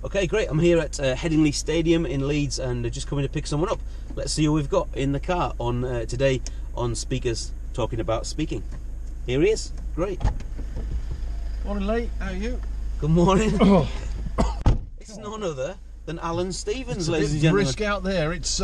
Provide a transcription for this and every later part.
Okay, great. I'm here at Headingley Stadium in Leeds and just coming to pick someone up. Let's see who we've got in the car on today on Speakers Talking About Speaking. Here he is. Great. Morning, Lee. How are you? Good morning. It's none other than Alan Stevens, ladies and gentlemen. Brisk out there. It's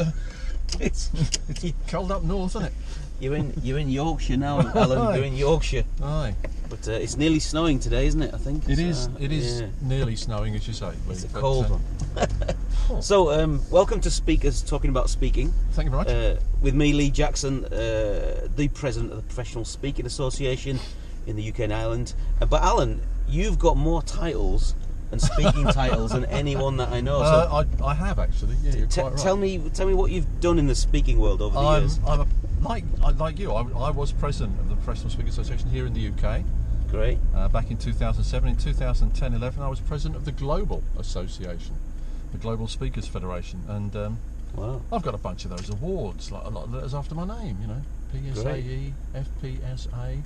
cold up north, isn't it? You're in Yorkshire now, Alan. You're in Yorkshire. Aye. But it's nearly snowing today, isn't it? I think it is. It is nearly snowing, as you say. It's a cold one. So, welcome to Speakers Talking About Speaking. Thank you very much. With me, Lee Jackson, the president of the Professional Speaking Association in the UK and Ireland. But Alan, you've got more titles and speaking titles than anyone that I know. So I have actually. Yeah, you're quite right. Tell me what you've done in the speaking world over the years. Like you, I was president of the Professional Speaking Association here in the UK. Great. Back in 2007. In 2010-11, I was president of the Global Association, the Global Speakers Federation, and wow, I've got a bunch of those awards, like a lot of letters after my name. You know, PSAE, FPSA.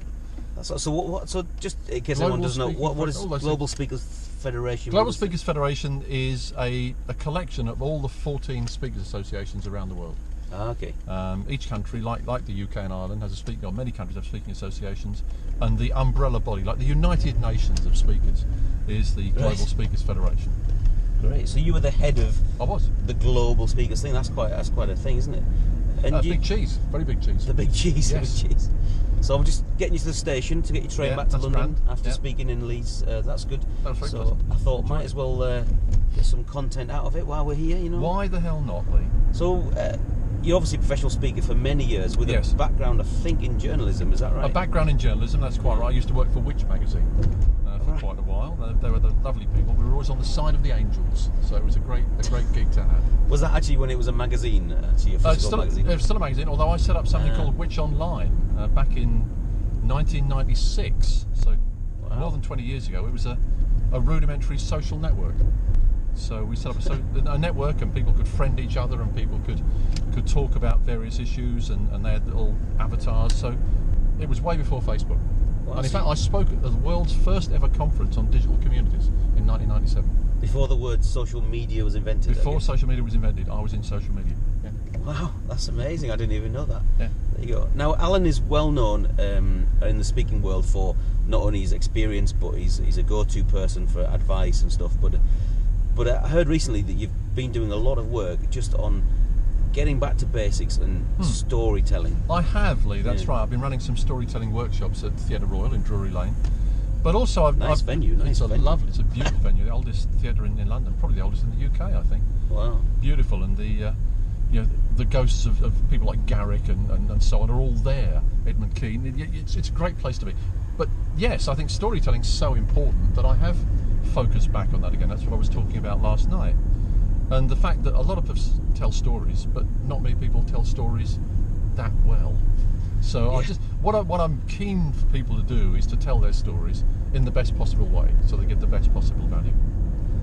So just in case anyone doesn't know, what is Global Speakers Federation? Global Speakers Federation is a collection of all the 14 speakers associations around the world. Okay. Each country, like the UK and Ireland, has a speaking, or many countries have speaking associations, and the umbrella body, like the United Nations of speakers, is the Global Speakers Federation. Great. So you were the head of the Global Speakers thing. That's quite a thing, isn't it? And big cheese, very big cheese. The big cheese, yes. The big cheese. So I'm just getting you to the station to get your train back to London after speaking in Leeds. That's good. That was very so pleasant. I thought might as well get some content out of it while we're here. You know. Why the hell not, Lee? So you're obviously a professional speaker for many years with a background, I think, in journalism. Is that right? A background in journalism. That's quite right. I used to work for Which magazine for quite a while. They were the lovely people. We were always on the side of the angels, so it was a great gig to have. Was that actually when it was a magazine? Actually, a physical magazine? It was still a magazine, although I set up something called Which Online back in 1996. So more than 20 years ago. It was a rudimentary social network. So we set up a network, and people could friend each other, and people could talk about various issues, and they had little avatars. So it was way before Facebook. Well, and in fact, I spoke at the world's first ever conference on digital communities in 1997. Before the word social media was invented? Before social media was invented, I was in social media. Yeah. Wow, that's amazing. I didn't even know that. Yeah. There you go. Now, Alan is well known in the speaking world for not only his experience, but he's a go-to person for advice and stuff. But I heard recently that you've been doing a lot of work just on getting back to basics and storytelling. I have, Lee, that's right. I've been running some storytelling workshops at Theatre Royal in Drury Lane. But also Nice venue. It's a beautiful venue, the oldest theatre in London, probably the oldest in the UK, I think. Wow. Beautiful, and the ghosts of people like Garrick and so on are all there. Edmund Kean. It's a great place to be. But yes, I think storytelling's so important that I have focused back on that again. That's what I was talking about last night. And the fact that a lot of us tell stories, but not many people tell stories that well. So what I'm keen for people to do is to tell their stories in the best possible way, so they get the best possible value.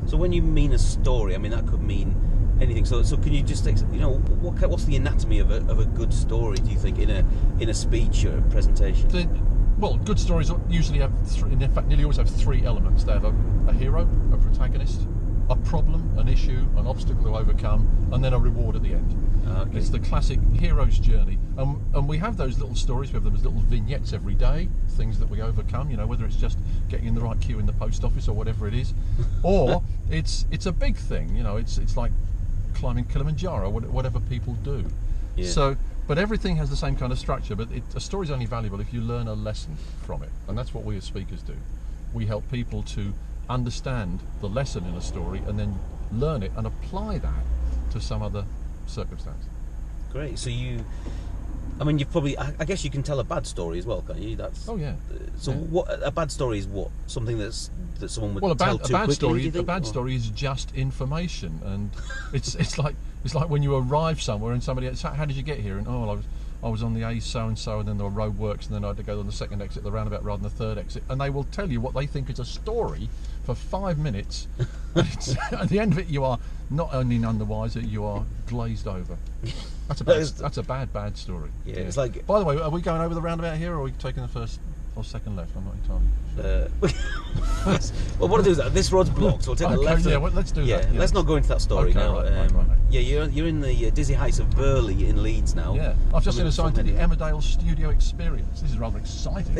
So when you mean a story, I mean that could mean anything. So can you just what's the anatomy of a good story? Do you think in a speech or a presentation? Good stories usually have in fact nearly always have three elements. They have a hero, a protagonist, a problem, an issue, an obstacle to overcome, and then a reward at the end. Okay. It's the classic hero's journey, and we have those little stories. We have those little vignettes every day, things that we overcome. Whether it's just getting in the right queue in the post office or whatever it is, or it's a big thing. It's like climbing Kilimanjaro, whatever people do. Yeah. So, but everything has the same kind of structure. But a story's only valuable if you learn a lesson from it, and that's what we as speakers do. We help people to understand the lesson in a story and then learn it and apply that to some other circumstance. Great. So you've probably, I guess you can tell a bad story as well, can't you? Oh yeah. So what a bad story is? What something that someone would tell too quickly? A bad story is just information, and it's like when you arrive somewhere and somebody asks, how did you get here? And I was on the A so and so, and then the road works, and then I had to go on the second exit, the roundabout, rather than the third exit. And they will tell you what they think is a story for 5 minutes. At the end of it, you are not only none the wiser, you are glazed over. That's a bad story. Yeah, it's like. By the way, are we going over the roundabout here, or are we taking the first or second left? I'm not entirely sure. Well, what I'll do is this road's blocked, so we'll take the left. Yeah, well, let's do that. Let's not go into that story now. Right. Yeah, you're in the dizzy heights of Burley in Leeds now. Yeah, I've just been assigned to the Emmerdale Studio Experience. This is rather exciting.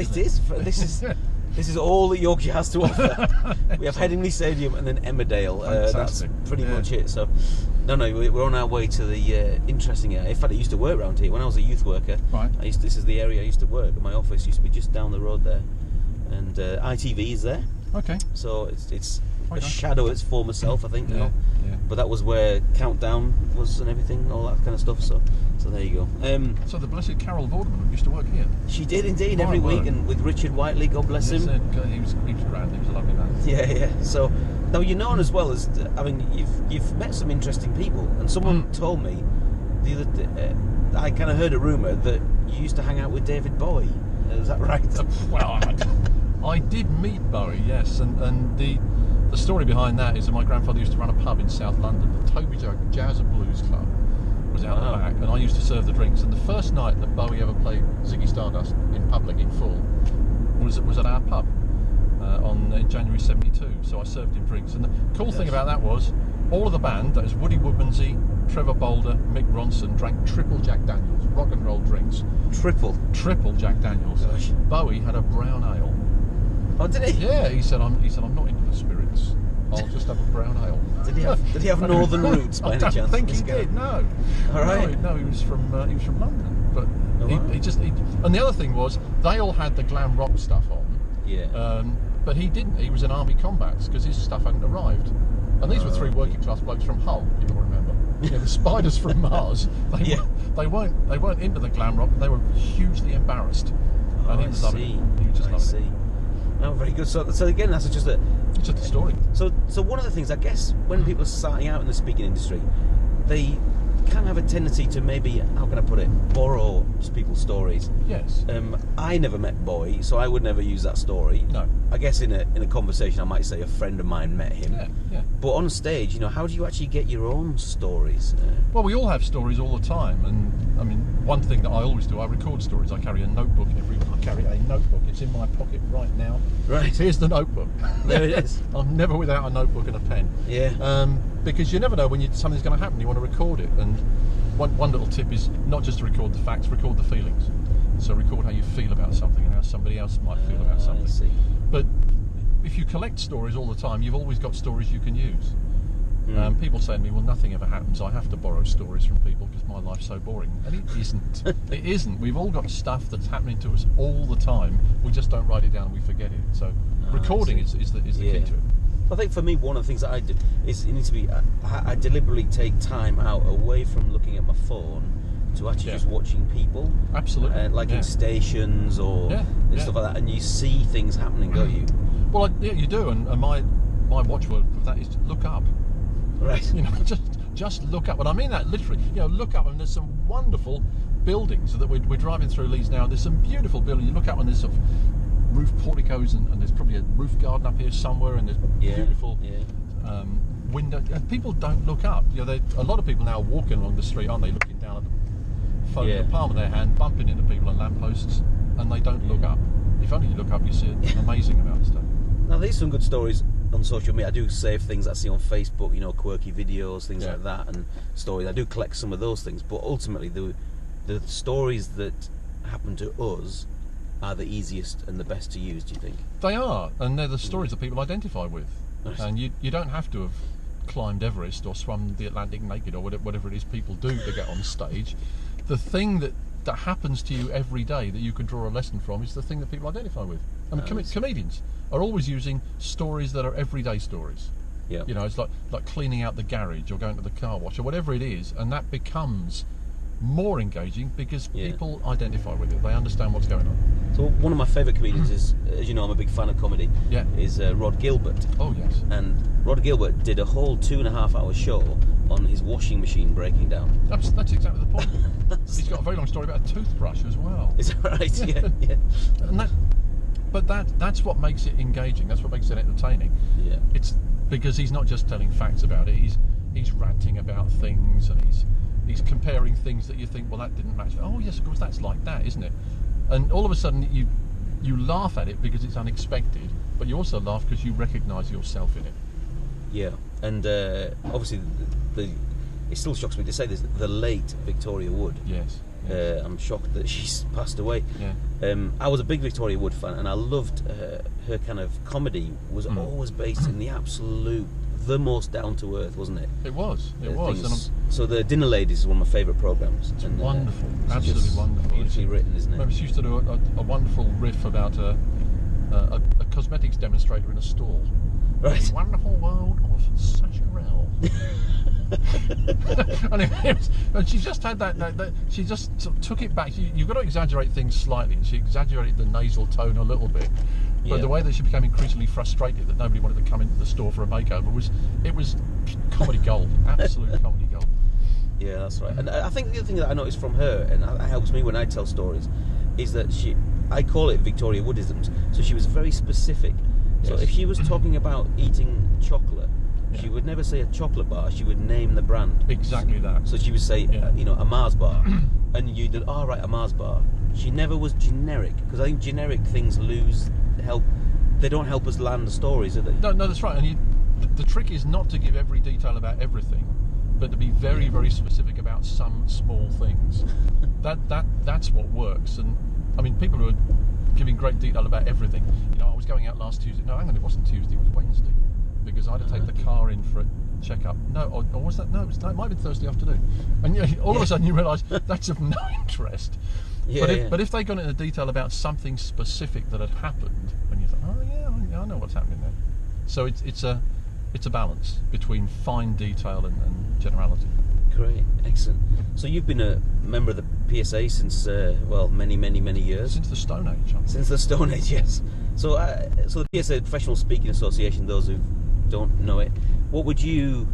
This is all that Yorkshire has to offer. We have Headingley Stadium and then Emmerdale. That's pretty much it. So, no, we're on our way to the interesting area. In fact, I used to work around here when I was a youth worker. Right. This is the area I used to work. My office used to be just down the road there, and ITV is there. Okay. So it's a shadow of its former self, I think. Yeah. But that was where Countdown was and everything, all that kind of stuff. So there you go. So the blessed Carol Vorderman used to work here. She did indeed every week, and with Richard Whiteley, God bless him. He was grand. He was a lovely man. Yeah. So now you're known as well as you've met some interesting people, and someone told me the other day, I kind of heard a rumour that you used to hang out with David Bowie. Is that right? Well, I did meet Bowie, yes, and the story behind that is that my grandfather used to run a pub in South London, the Toby Jazz and Blues Club, was out the back, and I used to serve the drinks. And the first night that Bowie ever played Ziggy Stardust in public in full was at our pub in January '72. So I served him drinks, and the cool thing about that was all of the band, that was Woody Woodmansey, Trevor Boulder, Mick Ronson, drank triple Jack Daniels, rock and roll drinks. Triple Jack Daniels. Gosh. Bowie had a brown ale. Oh, did he? Yeah, he said I'm not into the spirits. I'll just have a brown ale. Did he have northern roots by any chance? I don't think he did. No. All right. No, he was from London. But and the other thing was they all had the glam rock stuff on. Yeah. But he didn't. He was in army combats because his stuff hadn't arrived. And these were three working class blokes from Hull. You'll remember. The spiders from Mars. They weren't into the glam rock. They were hugely embarrassed. And he was loving it. He was just loving it. Oh, very good. So again, that's just a story. So one of the things, I guess, when people are starting out in the speaking industry, they can have a tendency to maybe, how can I put it, borrow people's stories. Yes. I never met Bowie, so I would never use that story. No. I guess in a conversation I might say a friend of mine met him. Yeah. But on stage, how do you actually get your own stories? Well, we all have stories all the time, and I mean, one thing that I always do, I record stories. I carry a notebook It's in my pocket right now. Right. Here's the notebook. There it is. I'm never without a notebook and a pen. Yeah. Because you never know when something's going to happen. You want to record it, and one little tip is not just to record the facts, record the feelings. So record how you feel about something and how somebody else might feel about something. I see. But if you collect stories all the time, you've always got stories you can use. People say to me, well, nothing ever happens. I have to borrow stories from people because my life's so boring. And it isn't. It isn't. We've all got stuff that's happening to us all the time. We just don't write it down and we forget it. So recording is the key to it. I think for me, one of the things that I do is it needs to be, I deliberately take time out away from looking at my phone to actually just watching people. Absolutely. Like in stations or stuff like that. And you see things happening, don't you? Well, you do. And my watchword for that is to look up. Right. Just look up, and I mean that literally. Look up, and there's some wonderful buildings that we're driving through Leeds now. There's some beautiful buildings. You look up, and there's sort of roof porticos, and there's probably a roof garden up here somewhere, and there's beautiful window. And people don't look up. A lot of people now are walking along the street, aren't they? Looking down at the phone in the palm of their hand, bumping into people on lampposts, and they don't look up. If only you look up, you see an amazing amount of stuff. Now, there's some good stories on social media. I do save things I see on Facebook, quirky videos, things like that, and stories. I do collect some of those things, but ultimately the stories that happen to us are the easiest and the best to use, do you think? They are, and they're the stories that people identify with. Nice. And you don't have to have climbed Everest or swum the Atlantic naked or whatever it is people do to get on stage. The thing that happens to you every day that you can draw a lesson from is the thing that people identify with. I mean, comedians are always using stories that are everyday stories. Yeah. It's like cleaning out the garage or going to the car wash or whatever it is, and that becomes more engaging because people identify with it. They understand what's going on. So one of my favourite comedians is, as you know, I'm a big fan of comedy. Yeah. Is Rod Gilbert. Oh yes. And Rod Gilbert did a whole 2.5-hour show on his washing machine breaking down. That's exactly the point. He's got a very long story about a toothbrush as well. Is that right? Yeah. And that's what makes it engaging. That's what makes it entertaining. Yeah. It's because he's not just telling facts about it. He's ranting about things, and he's comparing things that you think, well, that didn't match. Oh yes, of course, that's like that, isn't it? And all of a sudden, you laugh at it because it's unexpected, but you also laugh because you recognise yourself in it. Yeah, and obviously it still shocks me to say this, the late Victoria Wood. Yes. I'm shocked that she's passed away. Yeah. I was a big Victoria Wood fan, and I loved her kind of comedy was always based in the most down to earth, wasn't it? It was. And so the Dinner Ladies is one of my favourite programmes. It's wonderful, absolutely wonderful. Beautifully written, isn't it? Remember, she used to do a wonderful riff about a cosmetics demonstrator in a stall. Right. The wonderful world of Sacherel. and she just had that she just sort of took it back. You've got to exaggerate things slightly, and she exaggerated the nasal tone a little bit. But the way that she became increasingly frustrated that nobody wanted to come into the store for a makeover was comedy gold, absolute comedy gold. Yeah, that's right. And I think the other thing that I noticed from her, and it helps me when I tell stories, is that I call it Victoria Woodisms. So she was very specific. So if she was talking about eating chocolate, she would never say a chocolate bar. She would name the brand. Exactly that. So she would say, a Mars bar, and you'd right, a Mars bar. She never was generic, because I think generic things they don't help us land the stories, do they? No, that's right. And the trick is not to give every detail about everything, but to be very, very specific about some small things. That's what works. And I mean, people who are giving great detail about everything. I was going out last Tuesday. No, hang on, it wasn't Tuesday. It was Wednesday, because I had to take the car in for a checkup. No, or was that? No, it might have been Thursday afternoon. And all of a sudden you realise that's of no interest. But if they got into detail about something specific that had happened, and you thought, oh yeah, I know what's happening there. So it's a balance between fine detail and generality. Great, excellent. So you've been a member of the PSA since many, many, many years. Since the Stone Age. Since the Stone Age, yes. So the PSA, Professional Speaking Association. Those who don't know it, what would you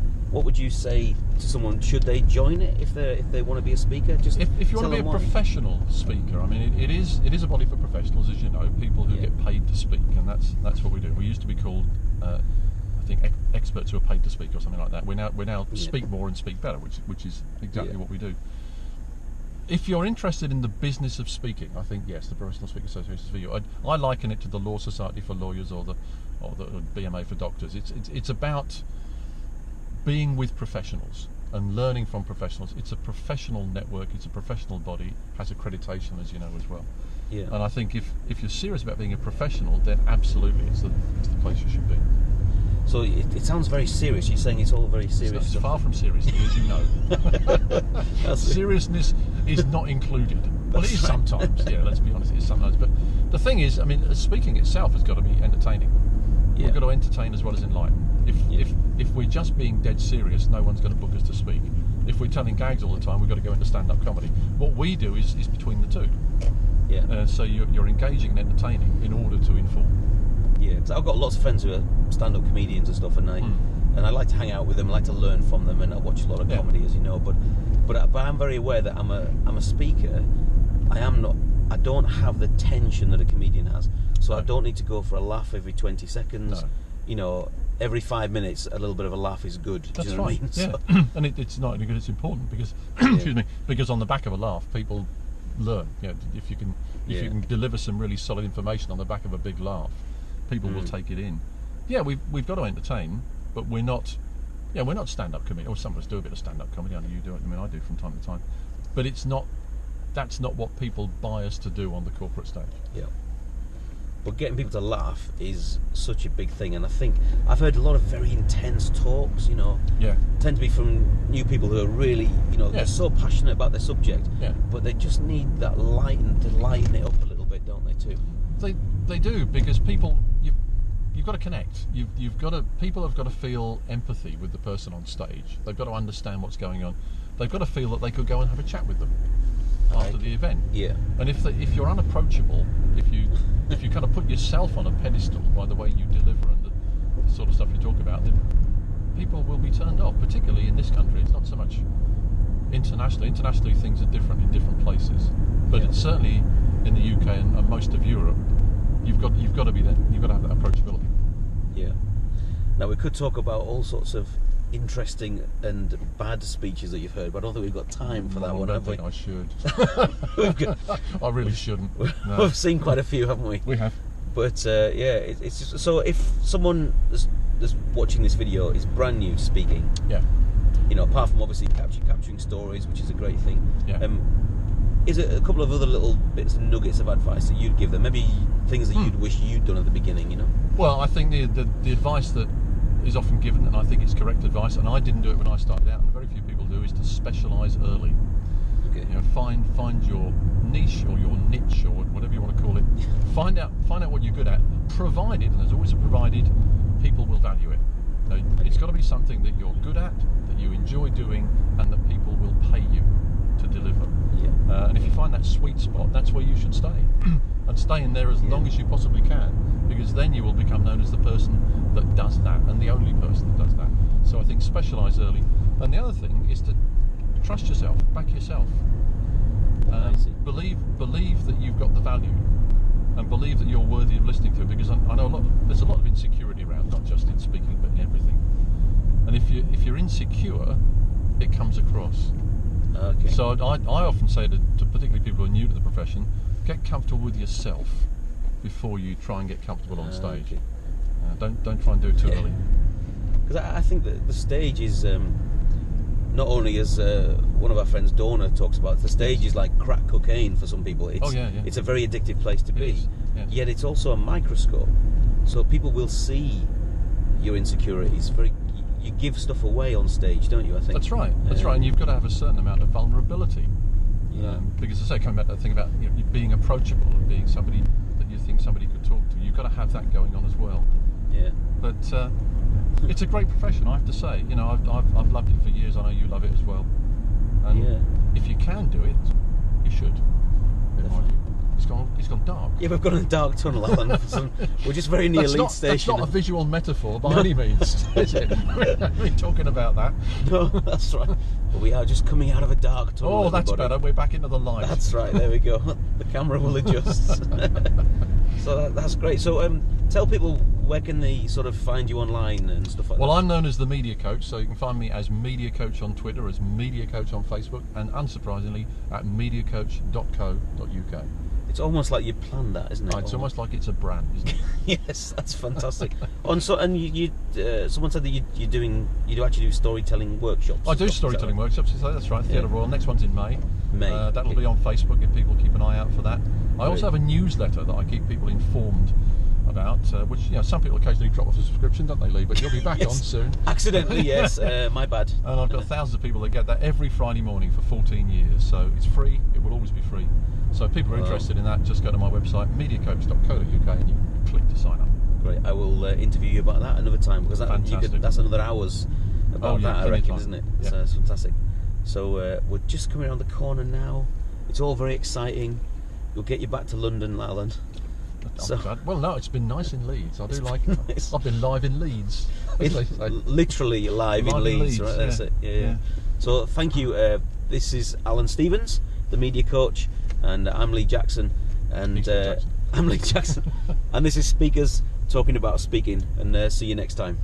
say to someone? Should they join it if they want to be a speaker? Just if you want to be a professional speaker, I mean, it is a body for professionals, as you know, people who get paid to speak, and that's what we do. We used to be called, I think, experts who are paid to speak, or something like that. We now speak more and speak better, which is exactly what we do. If you're interested in the business of speaking, I think yes, the Professional Speaking Association is for you. I liken it to the Law Society for lawyers or the BMA for doctors. It's about being with professionals and learning from professionals. It's a professional network. It's a professional body. Has accreditation, as you know, as well. Yeah. And I think if you're serious about being a professional, then absolutely, it's the place you should be. So it sounds very serious. You're saying it's all very serious. It's far from serious, as you know. Seriousness is not included. Well, it is sometimes. Yeah, let's be honest, it is sometimes. But the thing is, I mean, speaking itself has got to be entertaining. We've got to entertain as well as enlighten. If we're just being dead serious, no one's going to book us to speak. If we're telling gags all the time, we've got to go into stand-up comedy. What we do is between the two. Yeah. So you're engaging and entertaining in order to inform. Yeah, so I've got lots of friends who are stand-up comedians and stuff, and I like to hang out with them. I like to learn from them, and I watch a lot of comedy, as you know. But I'm very aware that I'm a speaker. I don't have the tension that a comedian has, so I don't need to go for a laugh every 20 seconds. No. Every 5 minutes, a little bit of a laugh is good. That's do you know right. What I mean? Yeah. And it's not only good; it's important because, excuse me, because on the back of a laugh, people learn. If you can deliver some really solid information on the back of a big laugh, people will take it in. Yeah, we've got to entertain, but we're not stand-up comedy. Or some of us do a bit of stand-up comedy. I know you do it. I mean, I do from time to time. But that's not what people buy us to do on the corporate stage. Yeah. But getting people to laugh is such a big thing, and I think I've heard a lot of very intense talks. Tend to be from new people who are really, they're so passionate about their subject. Yeah. But they just need that lighten it up a little bit, don't they? Too. They do, because people you've got to connect. People have got to feel empathy with the person on stage. They've got to understand what's going on. They've got to feel that they could go and have a chat with them after the event. Yeah. And if you're unapproachable, if you kind of put yourself on a pedestal by the way you deliver and the sort of stuff you talk about, then people will be turned off. Particularly in this country, it's not so much internationally. Internationally, things are different in different places, but it's certainly in the UK and most of Europe. You've got to be there. You've got to have that approachability. Yeah. Now we could talk about all sorts of interesting and bad speeches that you've heard, but I don't think we've got time for that one, have we? I should. I really shouldn't. No. We've seen quite a few, haven't we? We have. But yeah, it's just, so if someone that's watching this video is brand new to speaking, Yeah. you know, apart from obviously capturing stories, which is a great thing, Yeah. is it a couple of other little bits and nuggets of advice that you'd give them? Maybe things that you'd wish you'd done at the beginning, you know? Well, I think the advice that is often given, and I think it's correct advice, and I didn't do it when I started out, and very few people do, is to specialise early. Okay. You know, find your niche or your niche or whatever you want to call it. Find out what you're good at. Provided, and there's always a provided, people will value it. Now, it's got to be something that you're good at, that you enjoy doing, and that people will pay you to deliver. Yeah. And if you find that sweet spot, that's where you should stay, and stay in there as long as you possibly can, because then you will become known as the person that does that, and the only person that does that. So I think specialise early. And the other thing is to trust yourself, back yourself. Believe that you've got the value, and believe that you're worthy of listening to it. Because I know there's a lot of insecurity around, not just in speaking, but in everything. And if you're insecure, it comes across. Okay. So I often say to particularly people who are new to the profession, get comfortable with yourself before you try and get comfortable on stage. Okay. Don't try and do it too early. Because I think that the stage is not only, as one of our friends Donna talks about, the stage is like crack cocaine for some people. It's, it's a very addictive place to be. Yes. Yet it's also a microscope, so people will see your insecurities. You give stuff away on stage, don't you? I think That's right. That's right. And you've got to have a certain amount of vulnerability. Yeah. Because as I say, coming back to that thing about being approachable and being somebody that you think somebody could talk to, you've got to have that going on as well. Yeah. But it's a great profession, I have to say. You know, I've loved it for years. I know you love it as well. And if you can do it, you should. In my view. It's gone dark. Yeah, we've got a dark tunnel, Alan. We're just very near Leeds Station. That's not a visual metaphor by any means, is it? We're talking about that. No, that's right. But we are just coming out of a dark tunnel. Oh, that's everybody. better. We're back into the light. That's right. There we go. The camera will adjust. So that's great. So tell people, where can they sort of find you online and stuff like that? Well, I'm known as the Media Coach, so you can find me as Media Coach on Twitter, as Media Coach on Facebook, and unsurprisingly at mediacoach.co.uk. It's almost like you planned that, isn't it? It's almost like it's a brand, isn't it? Yes, that's fantastic. And you someone said that you do actually do storytelling workshops. I do storytelling workshops. So that's right. Theatre Royal. Next one's in May. That'll be on Facebook if people keep an eye out for that. I also have a newsletter that I keep people informed about, which some people occasionally drop off a subscription, don't they, Lee? But you'll be back on soon. Accidentally, yes. My bad. And I've got thousands of people that get that every Friday morning for 14 years. So it's free. It will always be free. So if people are interested in that, just go to my website, mediacoach.co.uk, and you click to sign up. Great. I will interview you about that another time, because that's another hour's about that, I reckon, isn't it? Yeah. So it's fantastic. So we're just coming around the corner now. It's all very exciting. We'll get you back to London, Alan. Well, no, it's been nice in Leeds. I do like it. I've been live in Leeds. Literally live in Leeds, right? That's it. Yeah. So thank you. This is Alan Stevens, the Media Coach, and I'm Lee Jackson. And I'm Lee Jackson. And this is Speakers Talking About Speaking. And see you next time.